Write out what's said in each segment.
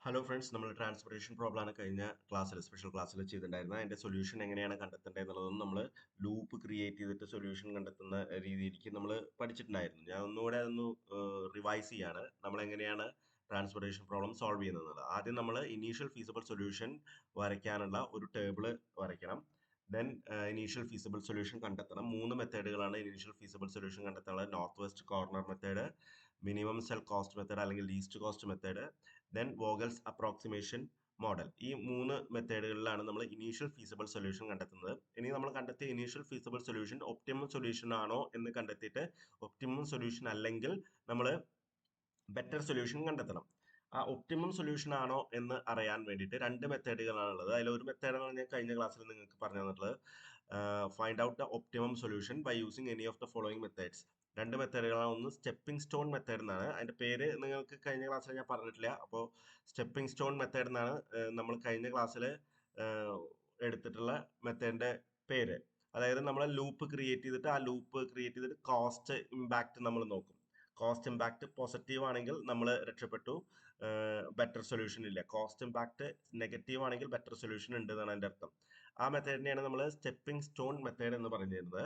Hello friends, നമ്മൾ transportation problem ആണ് കഴിഞ്ഞ ക്ലാസ്സിൽ സ്പെഷ്യൽ ക്ലാസ്സിൽ ചെയ്തിട്ടുണ്ടായിരുന്നത്. അതിന്റെ സൊല്യൂഷൻ എങ്ങനെയാണ് കണ്ടെത്തേണ്ടത് എന്നുള്ളതും നമ്മൾ ലൂപ്പ് ക്രിയേറ്റ് ചെയ്തിട്ട് സൊല്യൂഷൻ കണ്ടെത്തുന്ന രീതിയിലേക്ക് നമ്മൾ പഠിച്ചിട്ടുണ്ടായിരുന്നു. ഞാൻ ഒന്നുകൂടെ അതൊന്ന് റിവൈസ് ചെയ്യാണ്. നമ്മൾ എങ്ങനെയാണ് ട്രാൻസ്പോർട്ടേഷൻ പ്രോബ്ലം സോൾവ് ചെയ്യുന്നത്. ആദ്യം നമ്മൾ ഇനീഷ്യൽ ഫീസിബിൾ സൊല്യൂഷൻ വരയ്ക്കാനുള്ള ഒരു ടേബിൾ വരയ്ക്കണം. ദെൻ ഇനീഷ്യൽ ഫീസിബിൾ സൊല്യൂഷൻ കണ്ടെത്തണം. മൂന്ന് മെത്തേഡുകളാണ് ഇനീഷ്യൽ ഫീസിബിൾ സൊല്യൂഷൻ കണ്ടെത്താനുള്ളത്. North west corner method, minimum cell cost method അല്ലെങ്കിൽ least cost method, then Vogel's approximation model. ഈ മൂന്ന് മെത്തേഡുകളിലാണ് നമ്മൾ ഇനീഷ്യൽ ഫീസിബിൾ സൊല്യൂഷൻ കണ്ടെത്തുന്നത്. ഇനി നമ്മൾ കണ്ടെത്തിയ initial feasible solution optimum solution ആണോ എന്ന് കണ്ടെത്തിയിട്ട് ഒപ്റ്റിമം സൊല്യൂഷൻ അല്ലെങ്കിൽ നമ്മൾ ബെറ്റർ സൊല്യൂഷൻ കണ്ടെത്തണം. ആ ഒപ്റ്റിമം സൊല്യൂഷൻ ആണോ എന്ന് അറിയാൻ വേണ്ടിയിട്ട് രണ്ട് മെത്തേഡുകളാണുള്ളത്. അതിൽ ഒരു മെത്തേഡാണ് ഞാൻ കഴിഞ്ഞ ക്ലാസ്സിൽ നിങ്ങൾക്ക് പറഞ്ഞു തന്നിട്ടുള്ളത്. Find out the optimum solution by using any of the following methods. രണ്ട് മെത്തേഡുകളാണ്. ഒന്ന് സ്റ്റെപ്പിംഗ് സ്റ്റോൺ മെത്തേഡ് എന്നാണ്. അതിന്റെ പേര് നിങ്ങൾക്ക് കഴിഞ്ഞ ക്ലാസ്സിൽ ഞാൻ പറഞ്ഞിട്ടില്ല. അപ്പോൾ സ്റ്റെപ്പിംഗ് സ്റ്റോൺ മെത്തേഡ് എന്നാണ് നമ്മൾ കഴിഞ്ഞ ക്ലാസ്സിൽ എടുത്തിട്ടുള്ള മെത്തേഡിന്റെ പേര്. അതായത് നമ്മൾ ലൂപ്പ് ക്രിയേറ്റ് ചെയ്തിട്ട് ആ ലൂപ്പ് ക്രിയേറ്റ് ചെയ്തിട്ട് കോസ്റ്റ് ഇമ്പാക്ട് നമ്മൾ നോക്കും. കോസ്റ്റ് ഇമ്പാക്ട് പോസിറ്റീവ് ആണെങ്കിൽ നമ്മൾ രക്ഷപ്പെട്ടു, ബെറ്റർ സൊല്യൂഷൻ ഇല്ല. കോസ്റ്റ് ഇമ്പാക്ട് നെഗറ്റീവ് ആണെങ്കിൽ ബെറ്റർ സൊല്യൂഷൻ ഉണ്ട് എന്നാണ് അതിന്റെ അർത്ഥം. ആ മെത്തേഡിനെയാണ് നമ്മൾ സ്റ്റെപ്പിംഗ് സ്റ്റോൺ മെത്തേഡ് എന്ന് പറഞ്ഞിരുന്നത്.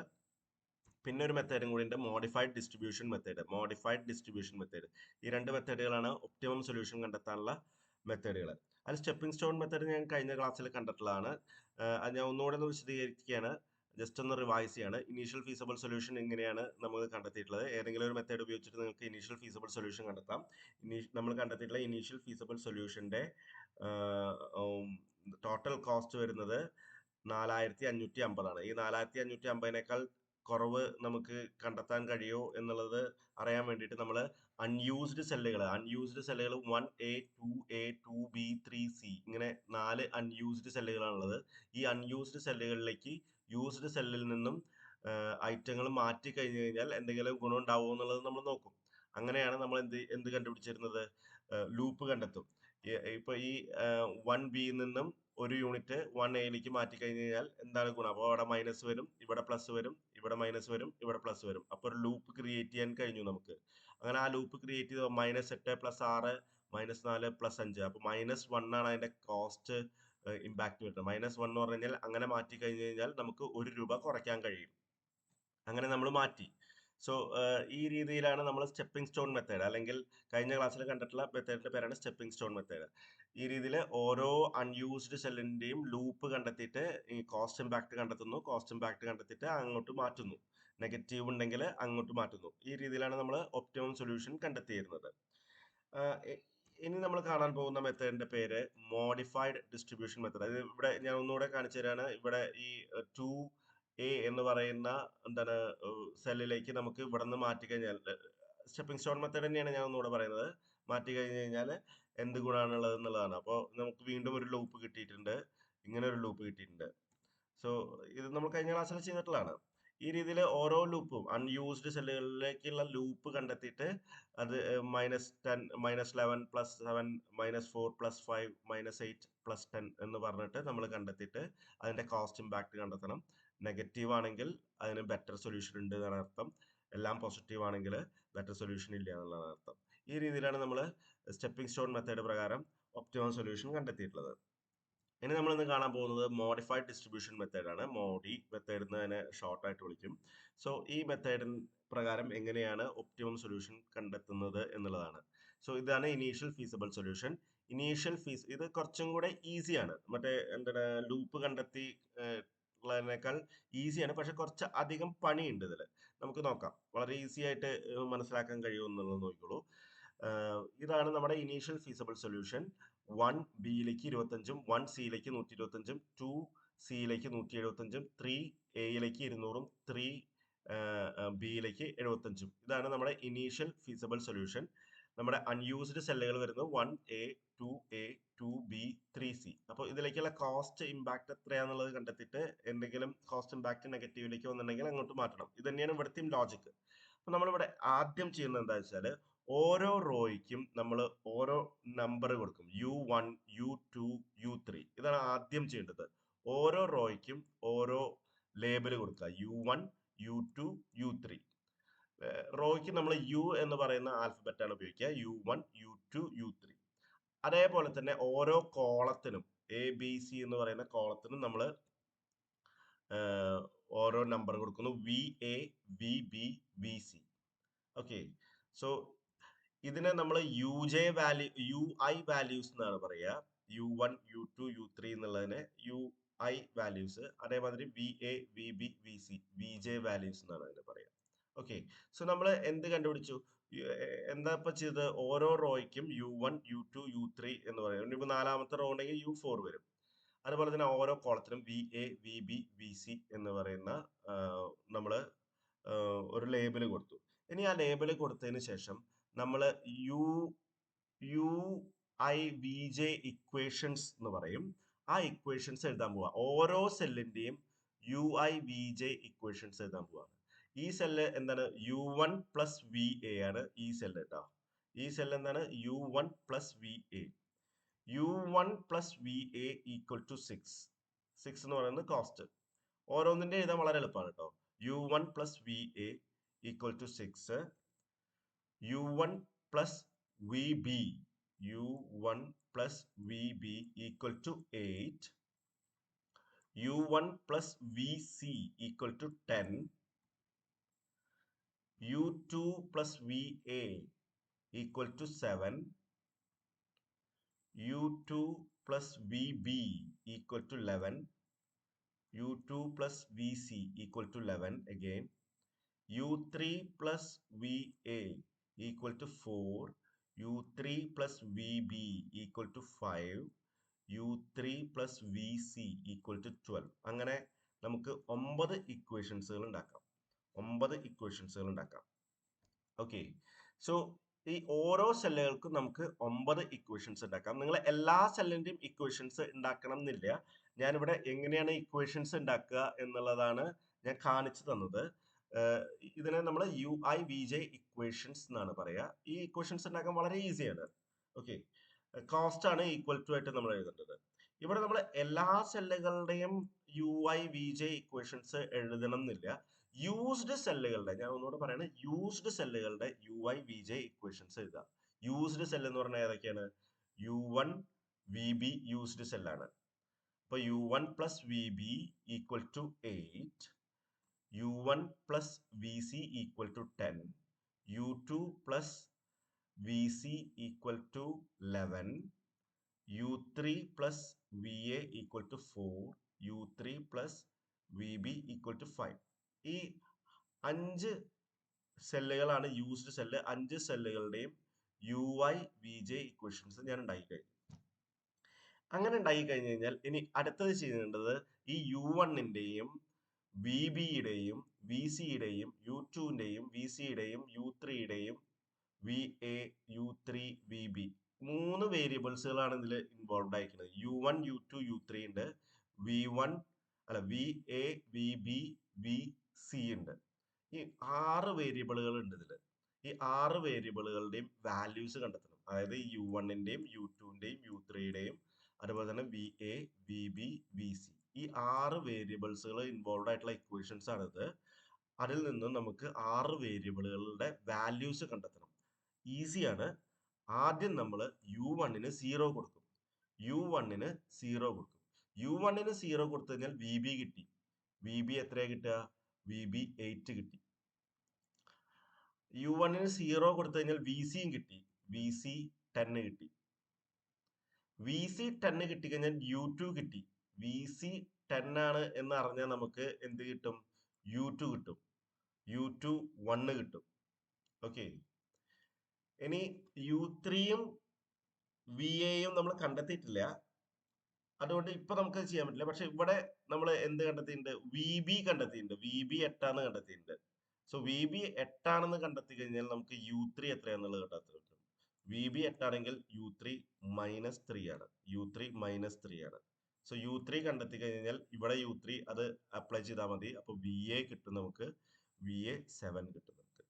പിന്നെ ഒരു മെത്തേഡും കൂടി ഉണ്ട്, modified distribution method. Modified distribution method. ഈ രണ്ട് മെത്തേഡുകളാണ് ഒപ്റ്റിമം സൊല്യൂഷൻ കണ്ടെത്താനുള്ള മെത്തേഡുകൾ. അത് സ്റ്റെപ്പിംഗ് സ്റ്റോൺ മെത്തേഡ് ഞാൻ കഴിഞ്ഞ ക്ലാസ്സിൽ കണ്ടിട്ടുള്ളതാണ്. അത് ഞാൻ ഒന്നുകൂടെ ഒന്ന് വിശദീകരിക്കുകയാണ്, ജസ്റ്റ് ഒന്ന് റിവൈസ് ചെയ്യാണ്. ഇനീഷ്യൽ ഫീസിബിൾ സൊല്യൂഷൻ ഇങ്ങനെയാണ് നമ്മൾ കണ്ടെത്തിയിട്ടുള്ളത്. ഏതെങ്കിലും ഒരു മെത്തേഡ് ഉപയോഗിച്ചിട്ട് നിങ്ങൾക്ക് ഇനീഷ്യൽ ഫീസിബിൾ സൊല്യൂഷൻ കണ്ടെത്താം. നമ്മൾ കണ്ടെത്തിയിട്ടുള്ള ഇനീഷ്യൽ ഫീസിബിൾ സൊല്യൂഷന്റെ ടോട്ടൽ കോസ്റ്റ് വരുന്നത് 4550 ആണ്. ഈ 4550 കുറവ് നമുക്ക് കണ്ടെത്താൻ കഴിയോ എന്നുള്ളത് അറിയാൻ വേണ്ടിയിട്ട് നമ്മൾ അൺയൂസ്ഡ് സെല്ലുകൾ 1A, 2A, 2B, 3C ഇങ്ങനെ 4 അൺയൂസ്ഡ് സെല്ലുകളാണുള്ളത്. ഈ അൺയൂസ്ഡ് സെല്ലുകളിലേക്ക് യൂസ്ഡ് സെല്ലിൽ നിന്നും ഐറ്റങ്ങൾ മാറ്റി കഴിഞ്ഞു കഴിഞ്ഞാൽ എന്തെങ്കിലും ഗുണം ഉണ്ടാവുമോ എന്നുള്ളത് നമ്മൾ നോക്കും. അങ്ങനെയാണ് നമ്മൾ എന്ത് കണ്ടുപിടിച്ചിരുന്നത്, ലൂപ്പ് കണ്ടെത്തും. ഇപ്പൊ ഈ 1B നിന്നും ഒരു യൂണിറ്റ് 1Aയിലേക്ക് മാറ്റി കഴിഞ്ഞ് കഴിഞ്ഞാൽ എന്താണ് ഗുണം? അപ്പോൾ അവിടെ മൈനസ് വരും, ഇവിടെ പ്ലസ് വരും, ഇവിടെ മൈനസ് വരും, ഇവിടെ പ്ലസ് വരും. അപ്പോൾ ഒരു ലൂപ്പ് ക്രിയേറ്റ് ചെയ്യാൻ കഴിഞ്ഞു നമുക്ക്. അങ്ങനെ ആ ലൂപ്പ് ക്രിയേറ്റ് ചെയ്ത് -8 + 6 -4 + 5. അപ്പോൾ -1 ആണ് അതിന്റെ കോസ്റ്റ് ഇമ്പാക്ട് വരുന്നത്. -1 എന്ന് പറഞ്ഞു കഴിഞ്ഞാൽ അങ്ങനെ മാറ്റി കഴിഞ്ഞ് കഴിഞ്ഞാൽ നമുക്ക് ₹1 കുറയ്ക്കാൻ കഴിയും. അങ്ങനെ നമ്മൾ മാറ്റി. സോ ഈ രീതിയിലാണ് നമ്മൾ സ്റ്റെപ്പിംഗ് സ്റ്റോൺ മെത്തേഡ്, അല്ലെങ്കിൽ കഴിഞ്ഞ ക്ലാസ്സിൽ കണ്ടിട്ടുള്ള മെത്തേഡിന്റെ പേരാണ് സ്റ്റെപ്പിംഗ് സ്റ്റോൺ മെത്തേഡ്. ഈ രീതിയിൽ ഓരോ അൺയൂസ്ഡ് സെല്ലിന്റെയും ലൂപ്പ് കണ്ടെത്തിയിട്ട് ഈ കോസ്റ്റ് ഇമ്പാക്ട് കണ്ടെത്തുന്നു. കോസ്റ്റ് ഇമ്പാക്ട് കണ്ടെത്തിയിട്ട് അങ്ങോട്ട് മാറ്റുന്നു. നെഗറ്റീവ് ഉണ്ടെങ്കിൽ അങ്ങോട്ട് മാറ്റുന്നു. ഈ രീതിയിലാണ് നമ്മൾ ഒപ്റ്റിമം സൊല്യൂഷൻ കണ്ടെത്തിയിരുന്നത്. ഇനി നമ്മൾ കാണാൻ പോകുന്ന മെത്തേഡിന്റെ പേര് മോഡിഫൈഡ് ഡിസ്ട്രിബ്യൂഷൻ മെത്തേഡ്. അത് ഇവിടെ ഞാൻ ഒന്നുകൂടെ കാണിച്ചു തരാണ്. ഇവിടെ ഈ 2A എന്ന് പറയുന്ന എന്താണ് സെല്ലിലേക്ക് നമുക്ക് ഇവിടെ നിന്ന് മാറ്റി കഴിഞ്ഞാൽ, സ്റ്റെപ്പിംഗ് സ്റ്റോൺ മെത്തേഡ് തന്നെയാണ് ഞാൻ ഒന്നുകൂടെ പറയുന്നത്, മാറ്റി കഴിഞ്ഞ് കഴിഞ്ഞാൽ എന്ത് ഗുണമാണുള്ളത് എന്നുള്ളതാണ്. അപ്പോൾ നമുക്ക് വീണ്ടും ഒരു ലൂപ്പ് കിട്ടിയിട്ടുണ്ട്, ഇങ്ങനെ ഒരു ലൂപ്പ് കിട്ടിയിട്ടുണ്ട്. സോ ഇത് നമ്മൾ കഴിഞ്ഞ ക്ലാസ്സിൽ ചെയ്തിട്ടുള്ളതാണ്. ഈ രീതിയിൽ ഓരോ ലൂപ്പും അൺയൂസ്ഡ് സെല്ലുകളിലേക്കുള്ള ലൂപ്പ് കണ്ടെത്തിയിട്ട് അത് -10, -11 + 7 -4 + 5 -8 + 10 എന്ന് പറഞ്ഞിട്ട് നമ്മൾ കണ്ടെത്തിയിട്ട് അതിന്റെ കോസ്റ്റ് ഇമ്പാക്ട് കണ്ടെത്തണം. നെഗറ്റീവ് ആണെങ്കിൽ അതിന് ബെറ്റർ സൊല്യൂഷൻ ഉണ്ട് എന്നാണ് അർത്ഥം. എല്ലാം പോസിറ്റീവ് ആണെങ്കിൽ ബെറ്റർ സൊല്യൂഷൻ ഇല്ല എന്നുള്ളതാണ് അർത്ഥം. ഈ രീതിയിലാണ് നമ്മൾ സ്റ്റെപ്പിംഗ് സ്റ്റോൺ മെത്തേഡ് പ്രകാരം ഒപ്റ്റിമം സൊല്യൂഷൻ കണ്ടെത്തിയിട്ടുള്ളത്. ഇനി നമ്മൾ ഇന്ന് കാണാൻ പോകുന്നത് മോഡിഫൈഡ് ഡിസ്ട്രിബ്യൂഷൻ മെത്തേഡാണ്. മോഡി മെത്തേഡ് എന്ന് തന്നെ ഷോർട്ട് ആയിട്ട് വിളിക്കും. സോ ഈ മെത്തേഡിൻ പ്രകാരം എങ്ങനെയാണ് ഒപ്റ്റിമം സൊല്യൂഷൻ കണ്ടെത്തുന്നത് എന്നുള്ളതാണ്. സോ ഇതാണ് ഇനീഷ്യൽ ഫീസിബിൾ സൊല്യൂഷൻ. ഇത് കുറച്ചും കൂടെ ഈസിയാണ്. മറ്റേ എന്താണ് ലൂപ്പ് കണ്ടെത്തി ഉള്ളതിനേക്കാൾ ഈസിയാണ്, പക്ഷെ കുറച്ച് അധികം പണിയുണ്ട് ഇതിൽ. നമുക്ക് നോക്കാം, വളരെ ഈസി ആയിട്ട് മനസ്സിലാക്കാൻ കഴിയുമെന്നുള്ളത് നോക്കിക്കോളൂ. ഇതാണ് നമ്മുടെ ഇനീഷ്യൽ ഫീസിബിൾ സൊല്യൂഷൻ. 1Bയിലേക്ക് 25, 1Cയിലേക്ക് 125, 2Cയിലേക്ക് 175, 3Aയിലേക്ക് 200, 3Bയിലേക്ക് 75. ഇതാണ് നമ്മുടെ ഇനീഷ്യൽ ഫീസിബിൾ സൊല്യൂഷൻ. നമ്മുടെ അൺയൂസ്ഡ് സെല്ലുകൾ വരുന്നത് 1A, 2A, 2B, 3C. അപ്പോൾ ഇതിലേക്കുള്ള കോസ്റ്റ് ഇമ്പാക്ട് എത്രയാണെന്നുള്ളത് കണ്ടെത്തിയിട്ട് എന്തെങ്കിലും കോസ്റ്റ് ഇമ്പാക്ട് നെഗറ്റീവിലേക്ക് വന്നിട്ടുണ്ടെങ്കിൽ അങ്ങോട്ട് മാറ്റണം. ഇത് തന്നെയാണ് ഇവിടുത്തെയും ലോജിക്ക്. അപ്പൊ നമ്മളിവിടെ ആദ്യം ചെയ്യുന്നത് എന്താ വെച്ചാൽ, ഓരോ റോയ്ക്കും നമ്മൾ ഓരോ നമ്പർ കൊടുക്കും. U1, U2, U3. ഇതാണ് ആദ്യം ചെയ്യേണ്ടത്. ഓരോ റോയ്ക്കും ഓരോ ലേബൽ കൊടുക്കുക. U1, U2, U3. റോയ്ക്ക് നമ്മൾ U എന്ന് പറയുന്ന ആൽഫബറ്റ് ആണ് ഉപയോഗിക്കുക. U1, U2, U3. അതേപോലെ തന്നെ ഓരോ കോളത്തിനും ABC എന്ന് പറയുന്ന കോളത്തിനും നമ്മൾ ഓരോ നമ്പർ കൊടുക്കുന്നു. VA, VB, VC. Okay, so ഇതിനെ നമ്മൾ UI വാല്യൂസ് എന്നാണ് പറയുക. U1, U2, U3 എന്നുള്ളതിനെ UI വാല്യൂസ്. അതേമാതിരി VA, VB, VC, VJ values എന്നാണ് അതിന് പറയുക. ഓക്കെ, സോ നമ്മൾ എന്ത് കണ്ടുപിടിച്ചു? എന്താ ഇപ്പൊ ചെയ്തത്? ഓരോ റോയ്ക്കും U1, U2, U3 എന്ന് പറയും. ഇപ്പൊ 4ാമത്തെ റോ ഉണ്ടെങ്കിൽ U4 വരും. അതുപോലെ തന്നെ ഓരോ കോളത്തിനും VA, VB, VC എന്ന് പറയുന്ന നമ്മൾ ഒരു ലേബിൾ കൊടുത്തു. ഇനി ആ ലേബിൾ കൊടുത്തതിന് ശേഷം നമ്മൾ UIVJ ഇക്വേഷൻസ് എന്ന് പറയും. ആ ഇക്വേഷൻസ് എഴുതാൻ പോവാ. ഓരോ സെല്ലിന്റെയും UIVJ ഇക്വേഷൻസ് എഴുതാൻ പോവാണ്. ഈ സെല്ല് എന്താണ്? U1 പ്ലസ് VA ആണ് ഈ സെല്ല് കേട്ടോ. ഈ സെല്ല് എന്താണ്? U1 plus VA. U1 plus VA equal to 6. 6 എന്ന് പറയുന്നത് കോസ്റ്റ്. ഓരോന്നിന്റെ എഴുതാൻ വളരെ എളുപ്പമാണ് കേട്ടോ. U1 plus VA equal to 6. U1 plus VB. U1 plus VB equal to 8. U1 plus VC equal to 10. U2 plus VA equal to 7. U2 plus VB equal to 11. U2 plus VC equal to 11 again. U3 plus VA equal to 4. U3 plus VB equal to 5. U3 plus VC equal to 12. അങ്ങനെ നമുക്ക് 9 ഇക്വേഷൻസുകൾ ഉണ്ടാക്കാം. 9 ഇക്വേഷൻസുകൾ ഉണ്ടാക്കാം. Okay, so ഈ ഓരോ സെല്ലുകൾക്കും നമുക്ക് 9 equations ഉണ്ടാക്കാം. നിങ്ങൾ എല്ലാ സെല്ലിന്റെയും ഇക്വേഷൻസ് ഉണ്ടാക്കണം എന്നില്ല. ഞാനിവിടെ എങ്ങനെയാണ് ഇക്വേഷൻസ് ഉണ്ടാക്കുക എന്നുള്ളതാണ് ഞാൻ കാണിച്ചു തന്നത്. ഇതിനെ നമ്മൾ UIVJ ഇക്വേഷൻസ് എന്നാണ് പറയുക. ഈ ഇക്വേഷൻസ് ഉണ്ടാക്കാൻ വളരെ ഈസിയാണ്. ഓക്കെ, കോസ്റ്റ് ആണ് ഈക്വൽ ടു ആയിട്ട് നമ്മൾ എഴുതേണ്ടത്. ഇവിടെ നമ്മൾ എല്ലാ സെല്ലുകളുടെയും UIVJ ഇക്വേഷൻസ് എഴുതണം എന്നില്ല. യൂസ്ഡ് സെല്ലുകളുടെ, ഞാൻ ഒന്നുകൂടെ പറയണേ, യൂസ്ഡ് സെല്ലുകളുടെ UIVJ ഇക്വേഷൻസ് എഴുതാം. യൂസ്ഡ് സെൽ എന്ന് പറഞ്ഞാൽ ഏതൊക്കെയാണ്? U1 VB യൂസ്ഡ് സെല്ലാണ്. അപ്പൊ U1 plus VB equal to 8. U1 plus VC equal to 10. U2 plus VC equal to 11. U3 plus VA equal to 4. U3 plus VB equal to 5. ഈ 5 സെല്ലുകളാണ് used cell. 5 സെല്ലുകളുടെയും UIVJ equations ഞാൻ ഉണ്ടാക്കി കഴിഞ്ഞു. അങ്ങനെ ഉണ്ടാക്കി കഴിഞ്ഞു കഴിഞ്ഞാൽ ഇനി അടുത്തത് ചെയ്യേണ്ടത് ഈ U1ന്റെയും VB-യുടെയും VC-യുടെയും U2ന്റെയും VC-യുടെയും U3-യുടെയും VA, U3, VB 3 വേരിയബിൾസുകളാണ് ഇതിൽ ഇൻവോൾവ് ആയിരിക്കുന്നത്. U1, U2, U3 ഉണ്ട്. VA, VB, VC ഉണ്ട്. ഈ 6 വേരിയബിളുകൾ ഉണ്ട് ഇതിൽ. ഈ 6 വേരിയബിളുകളുടെയും വാല്യൂസ് കണ്ടെത്തണം. അതായത് U1ന്റെയും U2ന്റെയും U3യുടെയും അതുപോലെ തന്നെ VA, VB, VC ഈ 6 വേരിയബിൾസുകൾ ഇൻവോൾവ് ആയിട്ടുള്ള ഇക്വേഷൻസ് ആണിത്. അതിൽ നിന്നും നമുക്ക് 6 വേരിയബിളുകളുടെ വാല്യൂസ് കണ്ടെത്തണം. ഈസിയാണ്. ആദ്യം നമ്മൾ U1ന് 0 കൊടുക്കും. U1ന് 0 കൊടുക്കും. U1ന് 0 കൊടുത്തു കഴിഞ്ഞാൽ VB കിട്ടി. VB എത്രയാ കിട്ടുക? VB 8 കിട്ടി. U1ന് 0 കൊടുത്തു കഴിഞ്ഞാൽ VCയും കിട്ടി. VC 10 കിട്ടി. VC 10 കിട്ടിക്കഴിഞ്ഞാൽ U2 കിട്ടി. VC 10 ആണ് എന്ന് അറിഞ്ഞാൽ നമുക്ക് എന്ത് കിട്ടും? U2 കിട്ടും. U2 1 കിട്ടും. ഓക്കെ, ഇനി U3യും VAയും നമ്മൾ കണ്ടെത്തിയിട്ടില്ല. അതുകൊണ്ട് ഇപ്പൊ നമുക്ക് ചെയ്യാൻ പറ്റില്ല. പക്ഷെ ഇവിടെ നമ്മൾ എന്ത് കണ്ടെത്തിയിട്ടുണ്ട്? VB കണ്ടെത്തിയിട്ടുണ്ട്. VB 8 കണ്ടെത്തിയിട്ടുണ്ട്. സോ VB 8 കണ്ടെത്തി കഴിഞ്ഞാൽ നമുക്ക് U3 എത്രയാണെന്നുള്ളത് കണ്ടെത്താൻ പറ്റും. VB 8 ആണെങ്കിൽ U3 മൈനസ് 3 ആണ്. U3 മൈനസ് 3 ആണ്. സോ U3 കണ്ടെത്തി കഴിഞ്ഞാൽ ഇവിടെ U3 അത് അപ്ലൈ ചെയ്താൽ മതി. അപ്പൊ VA കിട്ടും നമുക്ക്. VA 7 കിട്ടും നമുക്ക്.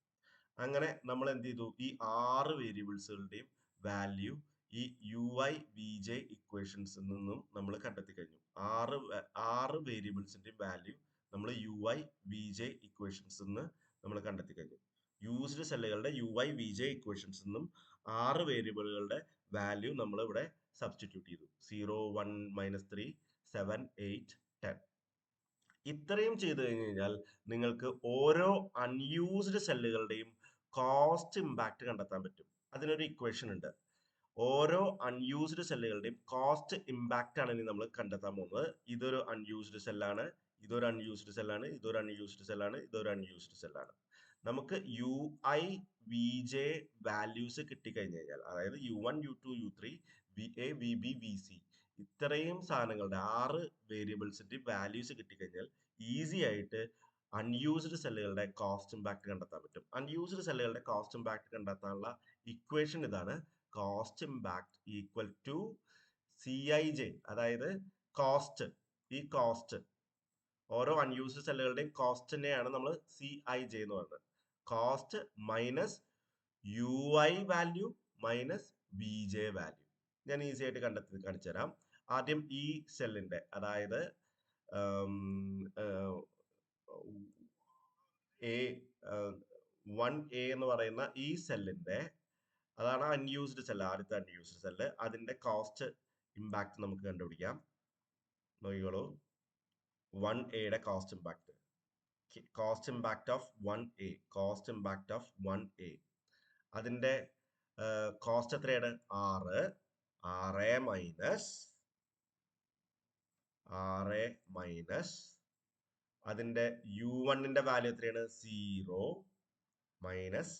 അങ്ങനെ നമ്മൾ എന്ത് ചെയ്തു? ഈ 6 വേരിയബിൾസുകളുടെയും വാല്യൂ ഈ UIVJ ഇക്വേഷൻസിൽ നിന്നും നമ്മൾ കണ്ടെത്തി കഴിഞ്ഞു. 6 വേരിയബിൾസിന്റെ വാല്യൂ നമ്മൾ UIVJ ഇക്വേഷൻസിൽ നിന്ന് നമ്മൾ കണ്ടെത്തി കഴിഞ്ഞു. യൂസ്ഡ് സെല്ലുകളുടെ UIVJ ഇക്വേഷൻസിൽ നിന്നും 6 വേരിയബിളുകളുടെ വാല്യൂ നമ്മൾ ഇവിടെ സബ്സ്റ്റിറ്റ്യൂട്ട് ചെയ്തു. 0, 1, -3, 7, 8, 10. ഇത്രയും ചെയ്തു കഴിഞ്ഞ് കഴിഞ്ഞാൽ നിങ്ങൾക്ക് ഓരോ അൺയൂസ്ഡ് സെല്ലുകളുടെയും കോസ്റ്റ് ഇമ്പാക്ട് കണ്ടെത്താൻ പറ്റും. അതിനൊരു ഇക്വേഷൻ ഉണ്ട്. ഓരോ അൺയൂസ്ഡ് സെല്ലുകളുടെയും കോസ്റ്റ് ഇമ്പാക്ട് ആണ് ഇനി നമ്മൾ കണ്ടെത്താൻ പോകുന്നത്. ഇതൊരു അൺയൂസ്ഡ് സെല്ലാണ്, ഇതൊരു അൺയൂസ്ഡ് സെല്ലാണ്, ഇതൊരു അൺയൂസ്ഡ് സെല്ലാണ്, ഇതൊരു അൺയൂസ്ഡ് സെല്ലാണ്. നമുക്ക് UI, VJ വാല്യൂസ് കിട്ടിക്കഴിഞ്ഞ് കഴിഞ്ഞാൽ, അതായത് U1, U2, U3, VA, VB, VC ഇത്രയും സാധനങ്ങളുടെ 6 വേരിയബിൾസിന്റെ വാല്യൂസ് കിട്ടിക്കഴിഞ്ഞാൽ ഈസി ആയിട്ട് അൺയൂസ്ഡ് സെല്ലുകളുടെ കോസ്റ്റ് ഇമ്പാക്ട് കണ്ടെത്താൻ പറ്റും. അൺയൂസ്ഡ് സെല്ലുകളുടെ കോസ്റ്റ് ഇമ്പാക്ട് കണ്ടെത്താനുള്ള ഇക്വേഷൻ ഇതാണ്. Cost impact equal to CIJ, അതായത് കോസ്റ്റ്, ഈ കോസ്റ്റ് ഓരോ അൺയൂസ്ഡ് സെല്ലുകളുടെയും കോസ്റ്റിനെയാണ് നമ്മൾ CIJ എന്ന് പറയുന്നത്. Cost minus UI value minus VJ value. ഞാൻ ഈസി ആയിട്ട് കാണിച്ചു തരാം. ആദ്യം ഈ സെല്ലിന്റെ, അതായത് A1A എന്ന് പറയുന്ന ഈ സെല്ലിന്റെ, അതാണ് അൺയൂസ്ഡ് സെല്ല്, ആദ്യത്തെ അൺയൂസ്ഡ് സെല്ല്. അതിന്റെ കോസ്റ്റ് ഇമ്പാക്ട് നമുക്ക് കണ്ടുപിടിക്കാം. നോക്കിക്കോളൂ, 1Aയുടെ cost impact, cost impact of 1A, cost impact of 1A. അതിന്റെ കോസ്റ്റ് എത്രയാണ്? 6 മൈനസ് അതിന്റെ U1ന്റെ വാല്യൂ എത്രയാണ്? 0 minus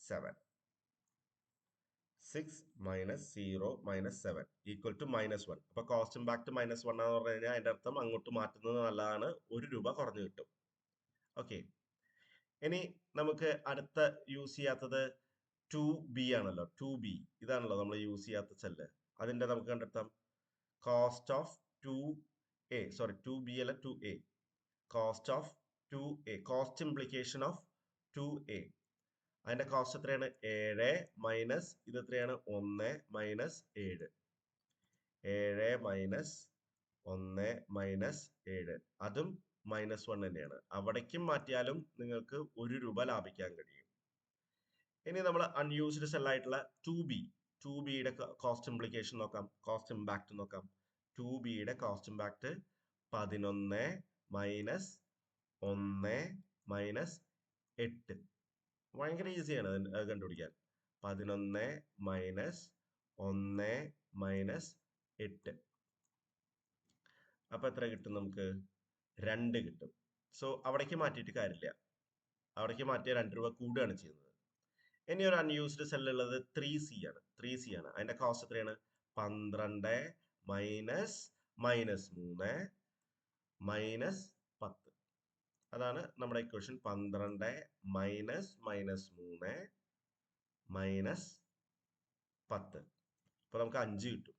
7. 6 minus 0 minus 7 equal to -1. അപ്പൊ കോസ്റ്റ് ഇമ്പാക്ട് -1 എന്ന് പറഞ്ഞു കഴിഞ്ഞാൽ അതിന്റെ അർത്ഥം അങ്ങോട്ട് മാറ്റുന്നത് നല്ലതാണ്, 1 രൂപ കുറഞ്ഞു കിട്ടും. ഓക്കെ, ഇനി നമുക്ക് അടുത്ത യൂസ് ചെയ്യാത്തത് 2B ആണല്ലോ. 2B ഇതാണല്ലോ നമ്മൾ യൂസ് ചെയ്യാത്ത സെല്ല്. അതിന്റെ നമുക്ക് കണ്ടെത്താം cost of 2A, sorry 2B അല്ല 2A, cost of 2A, cost implication of 2A. അതിന്റെ കോസ്റ്റ് എത്രയാണ്? 7 മൈനസ് ഇത് എത്രയാണ്? 1 മൈനസ് 7. 7 മൈനസ് 1 മൈനസ് 7, അതും -1 തന്നെയാണ്. അവിടേക്കും മാറ്റിയാലും നിങ്ങൾക്ക് 1 രൂപ ലാഭിക്കാൻ കഴിയും. ഇനി നമ്മൾ അൺയൂസ്ഡ് സെല്ലായിട്ടുള്ള 2Bയുടെ കോസ്റ്റ് ഇംപ്ലിക്കേഷൻ നോക്കാം, കോസ്റ്റ് ഇമ്പാക്ട് നോക്കാം. 2Bയുടെ കോസ്റ്റ് ഇമ്പാക്ട് 11 മൈനസ് 1 മൈനസ് 8. ഭയങ്കര ഈസിയാണ് അത് കണ്ടുപിടിക്കാൻ. 11 മൈനസ് 1 മൈനസ് 8. അപ്പൊ എത്ര കിട്ടും നമുക്ക്? 2 കിട്ടും. സോ അവിടേക്ക് മാറ്റിയിട്ട് കാര്യമില്ല, അവിടേക്ക് മാറ്റിയ 2 രൂപ കൂടുകയാണ് ചെയ്യുന്നത്. ഇനി ഒരു അൺയൂസ്ഡ് സെല്ല് ഉള്ളത് 3C ആണ്. 3C ആണ്. അതിന്റെ കോസ്റ്റ് എത്രയാണ്? 12 മൈനസ് -3 മൈനസ് 10. അതാണ് നമ്മുടെ ഇക്വേഷൻ. 12 minus -3 minus 10. അപ്പൊ നമുക്ക് 5 കിട്ടും.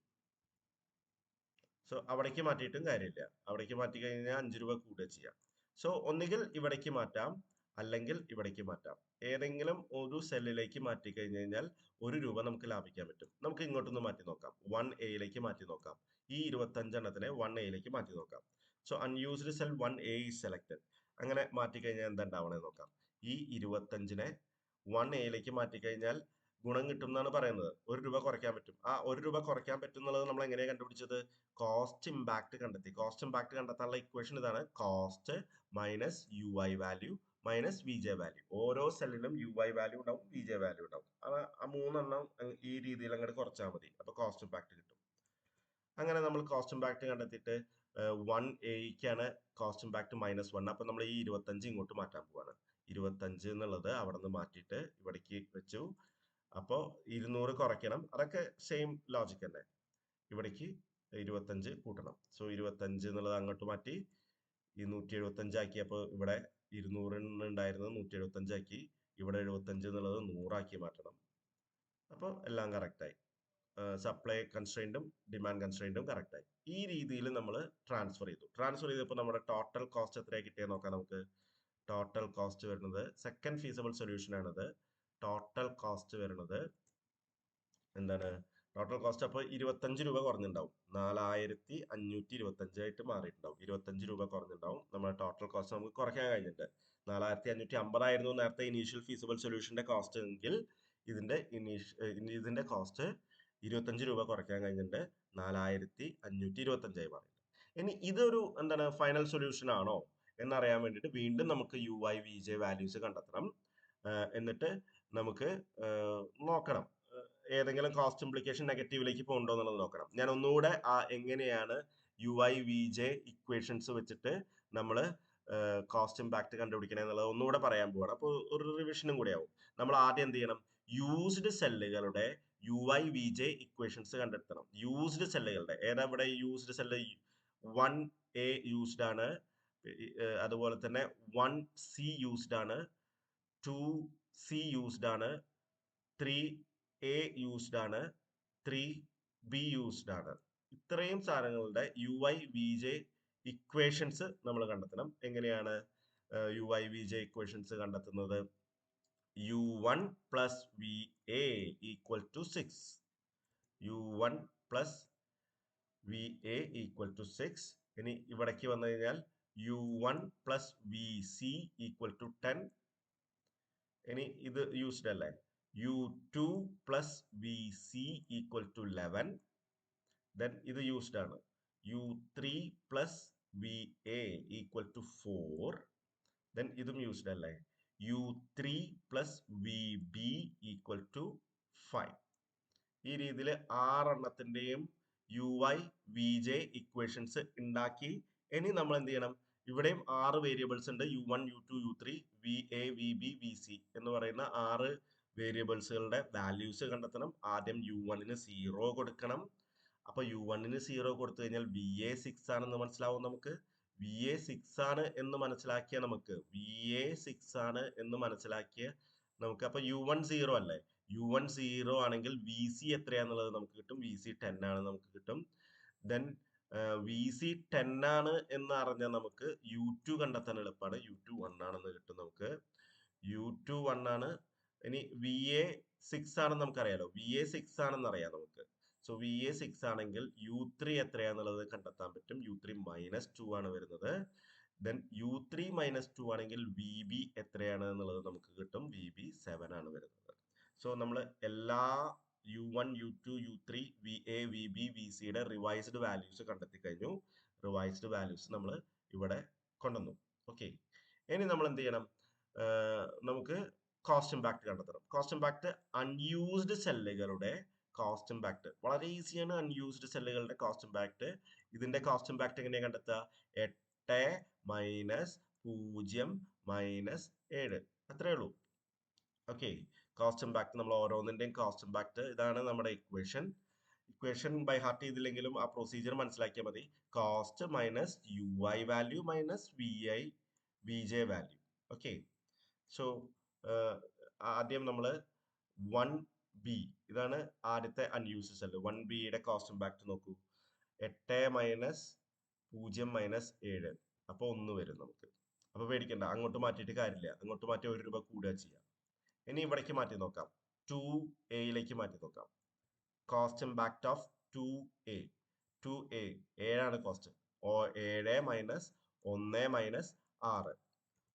സോ അവിടേക്ക് മാറ്റിയിട്ടും കാര്യമില്ല, അവിടേക്ക് മാറ്റി കഴിഞ്ഞാൽ 5 രൂപ കൂടുക ചെയ്യാം. സോ ഒന്നുകിൽ ഇവിടേക്ക് മാറ്റാം, അല്ലെങ്കിൽ ഇവിടേക്ക് മാറ്റാം. ഏതെങ്കിലും ഒരു സെല്ലിലേക്ക് മാറ്റി കഴിഞ്ഞു കഴിഞ്ഞാൽ 1 രൂപ നമുക്ക് ലാഭിക്കാൻ പറ്റും. നമുക്ക് ഇങ്ങോട്ടൊന്ന് മാറ്റി നോക്കാം, 1Aയിലേക്ക് മാറ്റി നോക്കാം. ഈ 25 എണ്ണത്തിനെ 1Aയിലേക്ക് മാറ്റി നോക്കാം. So unused cell 1A is selected. അങ്ങനെ മാറ്റി കഴിഞ്ഞാൽ എന്താ ഉണ്ടാവണേ നോക്കാം. ഈ 25നെ 1Aയിലേക്ക് മാറ്റി കഴിഞ്ഞാൽ ഗുണം കിട്ടും എന്നാണ് പറയുന്നത്. 1 രൂപ കുറയ്ക്കാൻ പറ്റും. ആ 1 രൂപ കുറയ്ക്കാൻ പറ്റും എന്നുള്ളത് നമ്മൾ എങ്ങനെയാണ് കണ്ടുപിടിച്ചത്? കോസ്റ്റ് ഇമ്പാക്ട് കണ്ടെത്തി. കോസ്റ്റ് ഇമ്പാക്ട് കണ്ടെത്താനുള്ള ഇക്വേഷൻ ഇതാണ്. Cost minus UI value minus VJ value. ഓരോ സെല്ലിനും UI വാല്യൂ ഉണ്ടാവും, VJ വാല്യൂ ഉണ്ടാവും. ആ 3 എണ്ണം ഈ രീതിയിൽ അങ്ങോട്ട് കുറച്ചാൽ മതി. അപ്പൊ കോസ്റ്റ് ഇമ്പാക്ട് കിട്ടും. അങ്ങനെ നമ്മൾ കോസ്റ്റ് ഇമ്പാക്ട് കണ്ടെത്തിയിട്ട് 1Aക്കാണ് കോസ്റ്റ് ഇമ്പാക്ട് -1. അപ്പൊ നമ്മൾ ഈ 25 ഇങ്ങോട്ട് മാറ്റാൻ പോവാണ്. 25 എന്നുള്ളത് അവിടെ നിന്ന് മാറ്റിയിട്ട് ഇവിടേക്ക് വെച്ചു. അപ്പോൾ 200 കുറയ്ക്കണം. അതൊക്കെ സെയിം ലോജിക് തന്നെ. ഇവിടേക്ക് 25 കൂട്ടണം. സോ 25 എന്നുള്ളത് അങ്ങോട്ട് മാറ്റി ഈ 175 ആക്കി. അപ്പോൾ ഇവിടെ 200 ഉണ്ടായിരുന്നത് 175 ആക്കി. ഇവിടെ 75 എന്നുള്ളത് 100 ആക്കി മാറ്റണം. അപ്പോൾ എല്ലാം കറക്റ്റായി. സപ്ലൈ കൺസ്ട്രെയിൻറ്റും ഡിമാൻഡ് കൺസ്ട്രെയിൻറ്റും കറക്റ്റായി. ഈ രീതിയിൽ നമ്മൾ ട്രാൻസ്ഫർ ചെയ്തു. ട്രാൻസ്ഫർ ചെയ്തപ്പോൾ നമ്മുടെ ടോട്ടൽ കോസ്റ്റ് എത്രയാണ് കിട്ടിയെന്ന് നോക്കാം നമുക്ക്. ടോട്ടൽ കോസ്റ്റ് വരുന്നത് സെക്കൻഡ് ഫീസിബിൾ സൊല്യൂഷൻ ആണിത്. ടോട്ടൽ കോസ്റ്റ് വരുന്നത് എന്താണ്? ടോട്ടൽ കോസ്റ്റ് അപ്പോൾ 25 രൂപ കുറഞ്ഞിട്ടുണ്ടാവും. 4525 ആയിട്ട് മാറിയിട്ടുണ്ടാവും. 25 രൂപ കുറഞ്ഞിട്ടുണ്ടാവും. നമ്മുടെ ടോട്ടൽ കോസ്റ്റ് നമുക്ക് കുറയ്ക്കാൻ കഴിഞ്ഞിട്ടുണ്ട്. 4550 ആയിരുന്നു നേരത്തെ ഇനീഷ്യൽ ഫീസിബിൾ സൊല്യൂഷന്റെ കോസ്റ്റ് എങ്കിൽ ഇതിന്റെ കോസ്റ്റ് 25 രൂപ കുറയ്ക്കാൻ കഴിഞ്ഞിട്ടുണ്ട്. 4525 മാറി. ഇനി ഇതൊരു എന്താണ് ഫൈനൽ സൊല്യൂഷൻ ആണോ എന്നറിയാൻ വേണ്ടിയിട്ട് വീണ്ടും നമുക്ക് UIVJ വാല്യൂസ് കണ്ടെത്തണം. എന്നിട്ട് നമുക്ക് നോക്കണം ഏതെങ്കിലും കോസ്റ്റ് ഇംപ്ലിക്കേഷൻ നെഗറ്റീവിലേക്ക് പോകുന്നുണ്ടോ എന്നുള്ളത് നോക്കണം. ഞാൻ ഒന്നുകൂടെ എങ്ങനെയാണ് UIVJ ഇക്വേഷൻസ് വെച്ചിട്ട് നമ്മൾ കോസ്റ്റ് ഇമ്പാക്ട് കണ്ടുപിടിക്കണേ എന്നുള്ളത് ഒന്നുകൂടെ പറയാൻ പോവാണ്. അപ്പോൾ ഒരു റിവിഷനും കൂടെ ആവും. നമ്മൾ ആദ്യം എന്ത് ചെയ്യണം? യൂസ്ഡ് സെല്ലുകളുടെ UIVJ ഇക്വേഷൻസ് കണ്ടെത്തണം. യൂസ്ഡ് സെല്ലുകളുടെ ഏതാ ഇവിടെ യൂസ്ഡ് സെല്ല് 1A യൂസ്ഡ് ആണ്, അതുപോലെ തന്നെ 1C യൂസ്ഡ് ആണ്, 2C യൂസ്ഡ് ആണ്, 3A യൂസ്ഡ് ആണ്, 3B യൂസ്ഡ് ആണ്. ഇത്രയും സാധനങ്ങളുടെ UIVJ ഇക്വേഷൻസ് നമ്മൾ കണ്ടെത്തണം. എങ്ങനെയാണ് UIVJ ഇക്വേഷൻസ് കണ്ടെത്തുന്നത്? U1 plus VA equal to 6. U1 plus VA equal to 6. ഇനി ഇവിടേക്ക് വന്നു കഴിഞ്ഞാൽ U1 plus VC equal to 10. ഇനി ഇത് യൂസ്ഡ് അല്ലേ? U2 plus VC equal to 11. Then ഇത് യൂസ്ഡ് ആണ്. U3 plus VA equal to 4. Then ഇതും യൂസ്ഡ് അല്ലേ? U3 plus VB equal to 5. ഈ രീതിയിൽ 6 എണ്ണത്തിന്റെയും UIVJ ഇക്വേഷൻസ് ഉണ്ടാക്കി. ഇനി നമ്മൾ എന്ത് ചെയ്യണം? ഇവിടെയും 6 വേരിയബിൾസ് ഉണ്ട്. U1, U2, U3, VA, VB, VC എന്ന് പറയുന്ന 6 വേരിയബിൾസുകളുടെ വാല്യൂസ് കണ്ടെത്തണം. ആദ്യം U1ന് 0 കൊടുക്കണം. അപ്പൊ U1ന് 0 കൊടുത്തു കഴിഞ്ഞാൽ VA 6 ആണെന്ന് മനസ്സിലാവും നമുക്ക്. VA 6 ആണ് എന്ന് മനസ്സിലാക്കിയ നമുക്ക് അപ്പൊ U1 0 അല്ലേ? U1 0 ആണെങ്കിൽ VC എത്രയാന്നുള്ളത് നമുക്ക് കിട്ടും. VC 10 ആണ് നമുക്ക് കിട്ടും. ദെൻ VC 10 ആണ് എന്ന് അറിഞ്ഞാൽ നമുക്ക് U2 കണ്ടെത്താൻ എളുപ്പമാണ്. U2 1 ആണെന്ന് കിട്ടും നമുക്ക്. U2 1 ആണ്. ഇനി VA 6 ആണെന്ന് നമുക്കറിയാലോ. VA 6 ആണെന്ന് അറിയാം നമുക്ക്. സോ VA 6 ആണെങ്കിൽ U3 എത്രയാന്നുള്ളത് കണ്ടെത്താൻ പറ്റും. U3 -2 ആണ് വരുന്നത്. ദെൻ U3 -2 ആണെങ്കിൽ VB എത്രയാണ് എന്നുള്ളത് നമുക്ക് കിട്ടും. VB 7 ആണ് വരുന്നത്. സോ നമ്മൾ എല്ലാ U1, U2, U3, VA, VB, VC യുടെ റിവൈസ്ഡ് വാല്യൂസ് കണ്ടെത്തി കഴിഞ്ഞു. റിവൈസ്ഡ് വാല്യൂസ് നമ്മൾ ഇവിടെ കൊണ്ടുവന്നു. ഓക്കെ, ഇനി നമ്മൾ എന്ത് ചെയ്യണം? നമുക്ക് കോസ്റ്റ് ഇമ്പാക്ട് കണ്ടെത്തണം. കോസ്റ്റ് ഇമ്പാക്ട് അൺയൂസ്ഡ് സെല്ലുകളുടെ കോസ്റ്റ് ഇമ്പാക്ട് വളരെ ഈസിയാണ്. അൺയൂസ്ഡ് സെല്ലുകളുടെ കോസ്റ്റ് ഇമ്പാക്ട്. ഇതിന്റെ കോസ്റ്റ് ഇമ്പാക്ട് എങ്ങനെയാണ് കണ്ടെത്തുക? 8 മൈനസ് 0 മൈനസ് 7 അത്രേ ഉള്ളൂ. ഓക്കെ, കോസ്റ്റ് ഇമ്പാക്ട് നമ്മൾ ഓരോന്നിന്റെയും കോസ്റ്റ് ഇമ്പാക്ട് ഇതാണ് നമ്മുടെ ഇക്വേഷൻ ബൈ ഹാർട്ട് ചെയ്തില്ലെങ്കിലും ആ പ്രൊസീജിയർ മനസ്സിലാക്കിയാൽ മതി. Cost minus UI value minus VJ value. Okay, so ആദ്യം നമ്മൾ 1B ഇതാണ് ആദ്യത്തെ അൺയൂസ്ഡ് സെല്ല്. 1B യുടെ കോസ്റ്റ് ഇമ്പാക്ട് നോക്കൂ. 8 മൈനസ് 0 മൈനസ് 7 അപ്പൊ 1 വരും നമുക്ക്. അപ്പൊ പേടിക്കണ്ട, അങ്ങോട്ട് മാറ്റിയിട്ട് കാര്യമില്ല. അങ്ങോട്ട് മാറ്റി 1 രൂപ കൂടുക ചെയ്യാം. ഇനി ഇവിടേക്ക് മാറ്റി നോക്കാം. 2Aയിലേക്ക് മാറ്റി നോക്കാം. കോസ്റ്റ് ഇമ്പാക്ട് ഓഫ് 2A 7ആണ് കോസ്റ്റ്. 7 മൈനസ് 1 മൈനസ് 6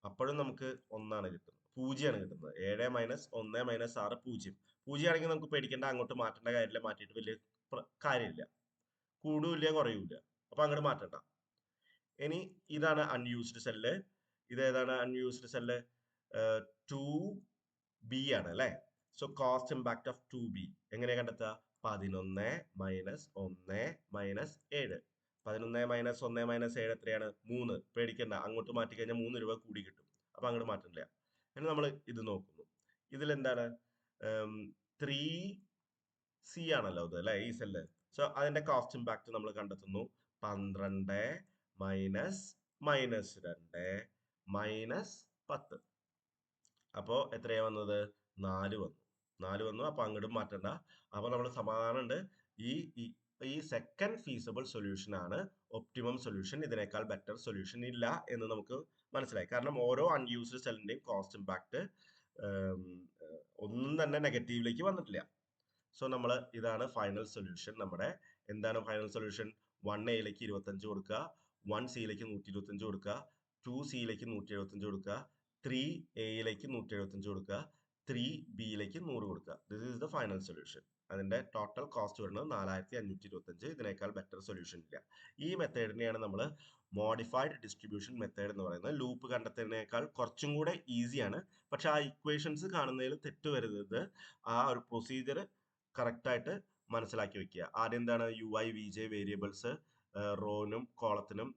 അപ്പോഴും നമുക്ക് 1 ആണ് കിട്ടുന്നത്. 0 ആണ് കിട്ടുന്നത്. 7 മൈനസ് 1 മൈനസ് 6 0. 0 ആണെങ്കിൽ നമുക്ക് പേടിക്കേണ്ട, അങ്ങോട്ട് മാറ്റേണ്ട കാര്യമില്ല. മാറ്റിയിട്ട് വലിയ കാര്യമില്ല. കൂടൂല്ല കുറയൂല. അപ്പൊ അങ്ങോട്ട് മാറ്റണ്ട. ഇനി ഇതാണ് അൺയൂസ്ഡ് സെല്ല്. ഇതേതാണ് അൺയൂസ്ഡ് സെല്ല്? 2B ആണ് അല്ലെ? So cost impact of 2B എങ്ങനെയാ കണ്ടെത്തുക? 11 മൈനസ് 1 മൈനസ് 7. 11 മൈനസ് 1 മൈനസ് 7 എത്രയാണ്? 3. പേടിക്കണ്ട, അങ്ങോട്ട് മാറ്റി കഴിഞ്ഞാൽ 3 രൂപ കൂടി കിട്ടും. അപ്പൊ അങ്ങോട്ട് മാറ്റില്ല. ഇനി നമ്മൾ ഇത് നോക്കുന്നു. ഇതിൽ എന്താണ്? 3C ആണല്ലോ ഇത് അല്ലെ, ഈ സെല്ല്. സോ അതിന്റെ കോസ്റ്റ് ഇമ്പാക്ട് നമ്മൾ കണ്ടെത്തുന്നു. 12 മൈനസ് -2 മൈനസ് 10. അപ്പോ എത്രയാ വന്നത്? 4 വന്നു. 4 വന്നു. അപ്പൊ അങ്ങോട്ടും മാറ്റണ്ട. അപ്പൊ നമ്മൾ സമാധാനം ഉണ്ട്. ഈ സെക്കൻഡ് ഫീസിബിൾ സൊല്യൂഷൻ ആണ് ഒപ്റ്റിമം സൊല്യൂഷൻ. ഇതിനേക്കാൾ ബെറ്റർ സൊല്യൂഷൻ ഇല്ല എന്ന് നമുക്ക് മനസ്സിലായി. കാരണം ഓരോ അൺയൂസ്ഡ് സെല്ലിന്റെയും കോസ്റ്റ് ഇമ്പാക്ട് ഒന്നും തന്നെ നെഗറ്റീവിലേക്ക് വന്നിട്ടില്ല. സോ നമ്മൾ ഇതാണ് ഫൈനൽ സൊല്യൂഷൻ. നമ്മുടെ എന്താണ് ഫൈനൽ സൊല്യൂഷൻ? 1Aയിലേക്ക് 25 കൊടുക്കുക, 1Cയിലേക്ക് 125 കൊടുക്കുക, 2Cയിലേക്ക് 175 കൊടുക്കുക, 3Aയിലേക്ക് 175 കൊടുക്കുക, 3Bയിലേക്ക് 100 കൊടുക്കുക. This is the final solution. അതിന്റെ ടോട്ടൽ കോസ്റ്റ് വരുന്നത് 4525. ഇതിനേക്കാൾ ബെറ്റർ സൊല്യൂഷൻ ഇല്ല. ഈ മെത്തേഡിനെയാണ് നമ്മൾ മോഡിഫൈഡ് ഡിസ്ട്രിബ്യൂഷൻ മെത്തേഡ് എന്ന് പറയുന്നത്. ലൂപ്പ് കണ്ടെത്തുന്നതിനേക്കാൾ കുറച്ചും കൂടെ ഈസിയാണ്. പക്ഷെ ആ ഇക്വേഷൻസ് കാണുന്നതിൽ തെറ്റ് വരുന്നത് ആ ഒരു പ്രൊസീജിയർ കറക്റ്റായിട്ട് മനസ്സിലാക്കി വെക്കുക. ആദ്യം എന്താണ് U I V J variables റോനും കോളത്തിനും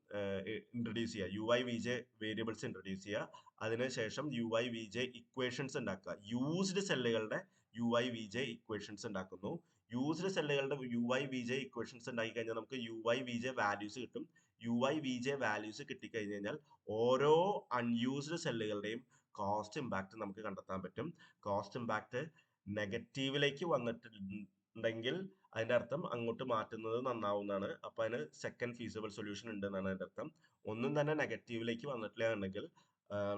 ഇൻട്രൊഡ്യൂസ് ചെയ്യുക. U I V J variables introduce ചെയ്യുക. അതിനുശേഷം U I V J equations ഉണ്ടാക്കുക. യൂസ്ഡ് സെല്ലുകളുടെ U I V J equations ഉണ്ടാക്കുന്നു. യൂസ്ഡ് സെല്ലുകളുടെ U I V J equations ഉണ്ടാക്കി കഴിഞ്ഞാൽ നമുക്ക് U I V J values കിട്ടും. U I V J values കിട്ടിക്കഴിഞ്ഞ് കഴിഞ്ഞാൽ ഓരോ അൺയൂസ്ഡ് സെല്ലുകളുടെയും കോസ്റ്റ് ഇമ്പാക്ട് നമുക്ക് കണ്ടെത്താൻ പറ്റും. കോസ്റ്റ് ഇമ്പാക്ട് നെഗറ്റീവിലേക്ക് വന്നിട്ടുണ്ടെങ്കിൽ അതിന്റെ അർത്ഥം അങ്ങോട്ട് മാറ്റുന്നത് നന്നാവുന്നതാണ്. അപ്പൊ അതിന് സെക്കൻഡ് ഫീസിബിൾ സൊല്യൂഷൻ ഉണ്ട് എന്നാണ് അതിന്റെ അർത്ഥം. ഒന്നും തന്നെ നെഗറ്റീവിലേക്ക് വന്നിട്ടില്ല എന്നുണ്ടെങ്കിൽ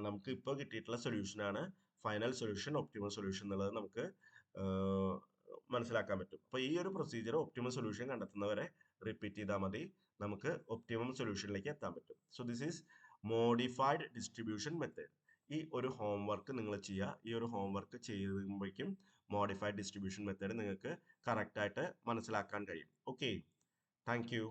നമുക്ക് ഇപ്പോൾ കിട്ടിയിട്ടുള്ള സൊല്യൂഷനാണ് ഫൈനൽ സൊല്യൂഷൻ, ഒപ്റ്റിമൽ സൊല്യൂഷൻ എന്നുള്ളത് നമുക്ക് മനസ്സിലാക്കാൻ പറ്റും. അപ്പോൾ ഈ ഒരു പ്രൊസീജിയർ ഒപ്റ്റിമൽ സൊല്യൂഷൻ കണ്ടെത്തുന്നവരെ റിപ്പീറ്റ് ചെയ്താൽ മതി, നമുക്ക് ഒപ്റ്റിമം സൊല്യൂഷനിലേക്ക് എത്താൻ പറ്റും. So this is modified distribution method. ഈ ഒരു ഹോംവർക്ക് നിങ്ങൾ ചെയ്യുക. ഈ ഒരു ഹോംവർക്ക് ചെയ്യുമ്പോഴേക്കും മോഡിഫൈഡ് ഡിസ്ട്രിബ്യൂഷൻ മെത്തേഡ് നിങ്ങൾക്ക് കറക്റ്റായിട്ട് മനസ്സിലാക്കാൻ കഴിയും. Okay, thank you.